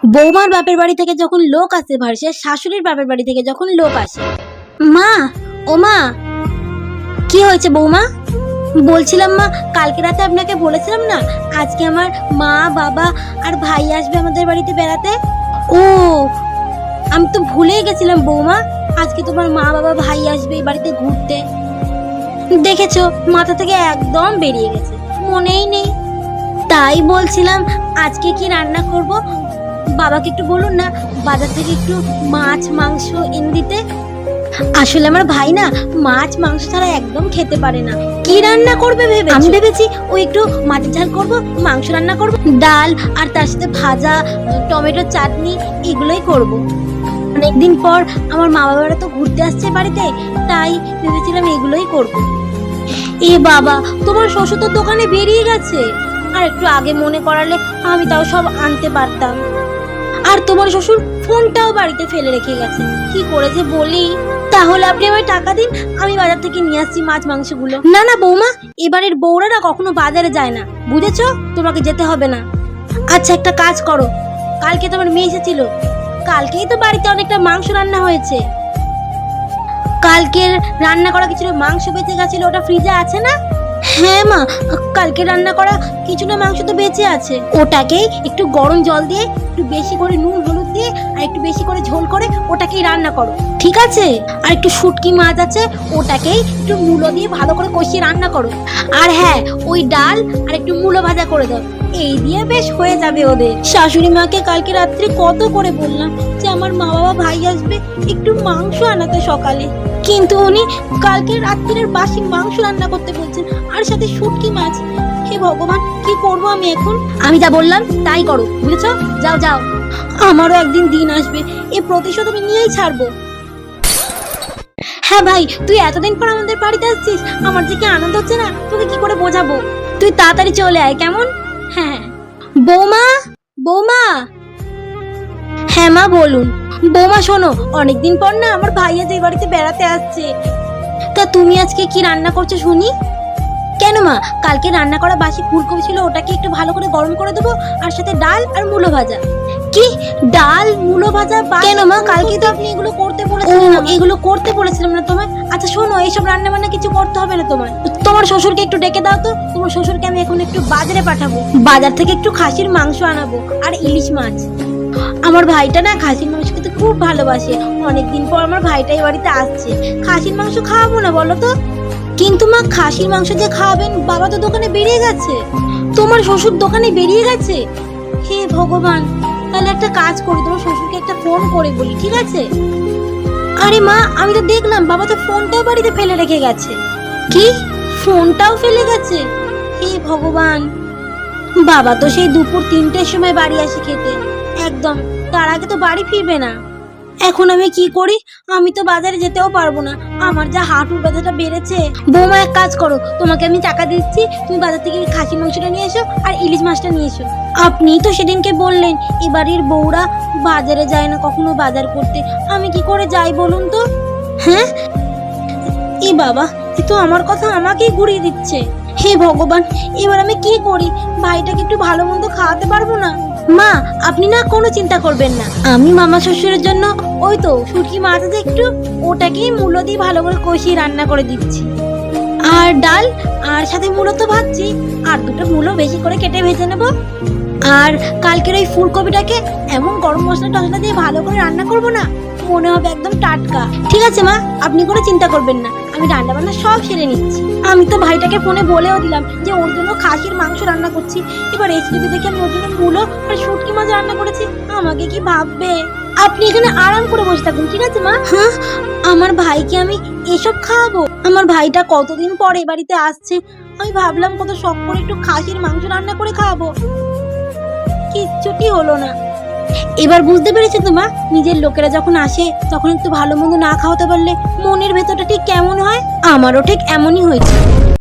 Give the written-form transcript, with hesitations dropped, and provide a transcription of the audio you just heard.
বৌমার বাপের বাড়ি থেকে যখন লোক আসে ভার্সেস শাশুড়ির বাপের বাড়ি থেকে যখন লোক আসে। মা, ও মা, কি হয়েছে বৌমা? বলছিলাম মা, কালকে রাতে আপনাকে বলেছিলাম না আজকে আমার মা বাবা আর ভাই আসবে আমাদের বাড়িতে বেড়াতে। ও, আমি তো ভুলেই গেছিলাম বৌমা, আজকে তোমার মা বাবা ভাই আসবে এই বাড়িতে ঘুরতে। দেখেছো, মাথা থেকে একদম বেরিয়ে গেছে, মনেই নেই। তাই বলছিলাম আজকে কি রান্না করব, বাবাকে একটু বলুন না বাজার থেকে একটু মাছ মাংস এনে দিতে। আসলে আমার ভাই না মাছ মাংস ছাড়া একদম খেতে পারে না। কি রান্না করবে ভেবে? আমি ভেবেছি ওই একটু মাছের ঝাল করব, মাংস রান্না করব, ডাল আর তার সাথে ভাজা, টমেটোর চাটনি, এগুলোই করব। অনেকদিন পর আমার মা বাবারা তো ঘুরতে আসছে বাড়িতে, তাই ভেবেছিলাম এগুলোই করব। এ বাবা, তোমার শ্বশুর তো দোকানে বেরিয়ে গেছে, আর একটু আগে মনে করালে আমি তাও সব আনতে পারতাম। আর তোমার শ্বশুর ফোনটাও বাড়িতে ফেলে রেখে গেছে, কি করে যে বলি। তাহলে আপনি আমায় টাকা দিন, আমি বাজার থেকে নিয়ে আসছি মাছ মাংসগুলো। না না বৌমা, এবারের বউরা না কখনো বাজারে যায় না, বুঝেছো? তোমাকে যেতে হবে না। আচ্ছা একটা কাজ করো, কালকে তোমার মেয়ে এসেছিল, কালকেই তো বাড়িতে অনেকটা মাংস রান্না হয়েছে। কালকের রান্না করা কিছু মাংস বেঁচে গেছিল, ওটা ফ্রিজে আছে না? হ্যাঁ মা, কালকে রান্না করা কিছুটা মাংস তো বেঁচে আছে, ওটাকেই একটু গরম জল দিয়ে একটু বেশি করে নুন হলুদ দিয়ে আর একটু বেশি করে ঝোল করে ওটাকেই রান্না করো, ঠিক আছে? আর একটু শুটকি মাছ আছে, ওটাকেই একটু মূলো দিয়ে ভালো করে কষিয়ে রান্না করো। আর হ্যাঁ, ওই ডাল আর একটু মূলো ভাজা করে দাও, এই দিয়ে বেশ হয়ে যাবে ওদের। শাশুড়ি মাকে কালকে রাত্রে কত করে বললাম যে আমার মা বাবা ভাই আসবে, একটু মাংস আনাতে সকালে, কিন্তু উনি কালকে রাত্রির বাসি মাংস রান্না করতে বলছেন, আর সাথে শুটকি মাছ। হে ভগবান, কি করবো আমি এখন? আমি যা বললাম তাই করো, বুঝেছো? যাও যাও, আমারও একদিন দিন আসবে, এ প্রতিশোধ আমি নিয়েই ছাড়বো। হ্যাঁ ভাই, তুই এতদিন পর আমাদের বাড়িতে আসছিস, আমার যে কি আনন্দ হচ্ছে না, তোকে কি করে বোঝাবো। তুই তাড়াতাড়ি চলে আয়, কেমন? হ্যাঁ বৌমা, বৌমা। হ্যাঁ মা বলুন। বৌমা শোনো, অনেকদিন পর না আমার ভাইয়া যে বাড়িতে বেড়াতে আসছে, তা তুমি আজকে কি রান্না করছো শুনি? কেন মা, কালকে রান্না করা বাসি ফুলকপি ছিল, ওটাকে একটু ভালো করে গরম করে দেবো, আর সাথে ডাল আর মূলো ভাজা। কি ডাল মূলো ভাজা? কেন মা, কালকে তো আপনি এগুলো করতে বলেছিলেন। এগুলো করতে বলেছিলাম না তোমায়? আচ্ছা শোনো, এইসব রান্না বান্না কিছু করতে হবে না তোমার, তোমার শ্বশুরকে একটু ডেকে দাও তো। তোমার শ্বশুরকে আমি এখন একটু বাজারে পাঠাবো, বাজার থেকে একটু খাসির মাংস আনাবো আর ইলিশ মাছ। আমার ভাইটা না খাসির মাংস খেতে খুব ভালোবাসে, অনেকদিন পর আমার ভাইটা এই বাড়িতে আসছে, খাসির মাংস খাওয়াবো না বলো তো? কিন্তু মা, খাসির মাংস যে খাওয়াবেন, বাবা তো দোকানে বেরিয়ে গেছে। তোমার শ্বশুর দোকানে বেরিয়ে গেছে? হে ভগবান, তাহলে একটা কাজ করি, তোমার শ্বশুরকে একটা ফোন করে বলি, ঠিক আছে? আরে মা, আমি তো দেখলাম বাবা তো ফোনটাও বাড়িতে ফেলে রেখে গেছে। কি, ফোনটাও ফেলে গেছে? হে ভগবান, বাবা তো সেই দুপুর 3টের সময় বাড়ি আসে খেতে, একদম তার আগে তো বাড়ি ফিরবে না। এখন আমি কি করি? আমি তো বাজারে যেতেও পারবো না, আমার যা হাঁটুর ব্যথাটা বেড়েছে। বৌমা এক কাজ করো, তোমাকে আমি টাকা দিচ্ছি, তুমি বাজার থেকে খাসি মাংসটা নিয়ে এসো আর ইলিশ মাছটা নিয়ে এসো। আপনি তো সেদিনকে বললেন এবাড়ির বউরা বাজারে যায় না কখনো বাজার করতে, আমি কি করে যাই বলুন তো? হ্যাঁ, এ বাবা, এ তো আমার কথা আমাকেই ঘুরিয়ে দিচ্ছে। হে ভগবান, এবার আমি কি করি? ভাইটাকে একটু ভালো মন্দ খাওয়াতে পারবো না? মা, আপনি না কোনো চিন্তা করবেন না, আমি মামা শ্বশুরের জন্য ওই তো শুটকি মাছ আছে একটু, ওটাকেই মূলো দিয়ে ভালো করে কষিয়ে রান্না করে দিচ্ছি। আর ডাল আর সাথে মূলো তো ভাজছি, আর দুটো মূলো বেশি করে কেটে ভেজে নেব। আর কালকের ওই ফুলকপিটাকে এমন গরম মশলা টসলা দিয়ে ভালো করে রান্না করবো না, মনে হবে একদম টাটকা। ঠিক আছে মা, আপনি কোনো চিন্তা করবেন না, আমি রান্না বান্না সব সেরে নিচ্ছি। আমি তো ভাইটাকে ফোনে বলেও দিলাম যে ওর জন্য খাসির মাংস রান্না করছি, এবার এসে যদি দেখি আমি ওর জন্য মূলো আর শুটকি মাছ রান্না করেছি, আমাকে কি ভাববে? আপনি এখানে আরাম করে বসে থাকুন, ঠিক আছে মা? হ্যাঁ, আমার ভাইকে আমি এসব খাওয়াবো? আমার ভাইটা কতদিন পর এ বাড়িতে আসছে, আমি ভাবলাম কত শখ করে একটু খাসির মাংস রান্না করে খাওয়াবো, কিচ্ছুটি হলো না। এবার বুঝতে পেরেছো তো মা, নিজের লোকেরা যখন আসে তখন একটু ভালো মন্দ না খাওয়াতে পারলে মনের ভেতরটা ঠিক কেমন হয়? আমারও ঠিক এমনই হয়েছে।